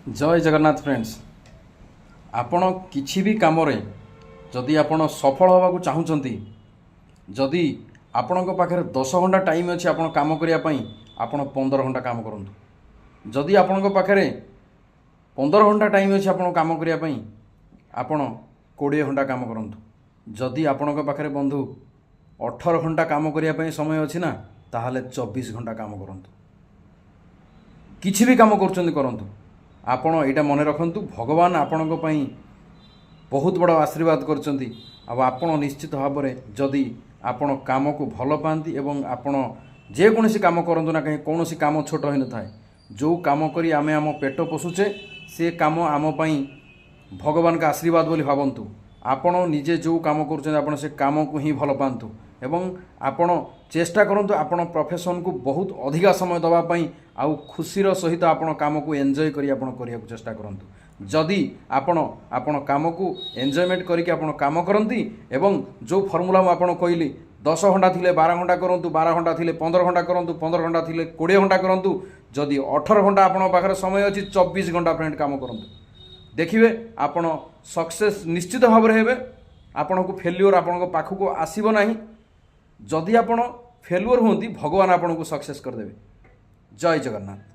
जय जगन्नाथ फ्रेंड्स। आपण किछि भी काम रे जदि आपण सफल होबाकू चाहूचंती, जदि आपणक पाखरे 10 घंटा टाइम अछि आपण काम करिया पई, आपण 15 घंटा काम करंतु। जदि आपणक पाखरे 15 घंटा टाइम अछि आपण काम करिया पई, आपण 20 घंटा काम करंतु। जदि आपणक पाखरे बंधु 18 घंटा काम करिया पई समय अछि ना, ताहाले 24 घंटा काम करंतु। किछि भी काम करचंती करंतु। आपण एटा मने रखंतु, भगवान आपणक पई बहुत बड़ आशीर्वाद करचंती। आपण निश्चित भाव में जदि आपण काम को भल पाती एवं आपण जेकोसी काम करंतु ना, कहीं कौन काम छोट हो न थाए। जो काम करी आमे आम पेट पोषुचे से काम आम पई भगवान का आशीर्वाद बोली भावन्तु। आपण निजे जो काम करुछन आपण से काम को ही भल पांतु एवं आपण चेष्टा करंतु आपण प्रोफेशन को बहुत अधिका समय दवा पई आउ खुशीर सहित आपण काम को एंजॉय करी आपण करिया चेष्टा करंतु। जदि आपण काम को एंजॉयमेंट करिके आपण काम करंती एवं जो फॉर्मूला आपण कहली 10 घंटा थिले 12 घंटा करंतु, 12 घंटा थिले 15 घंटा करंतु, 15 घंटा थिले 20 घंटा करंतु। जदि 18 घंटा आपण पाखरे समय अछि, 24 घंटा फ्रेंड काम करंतु। देखिए आपण सक्सेस निश्चित भाव में हेबे। आपण को फेल्युअर आपण पाखक आसीबो नाही। जदि आपण फेल्युअर होती, भगवान आपण को सक्सेस कर देबे। जय जगन्नाथ।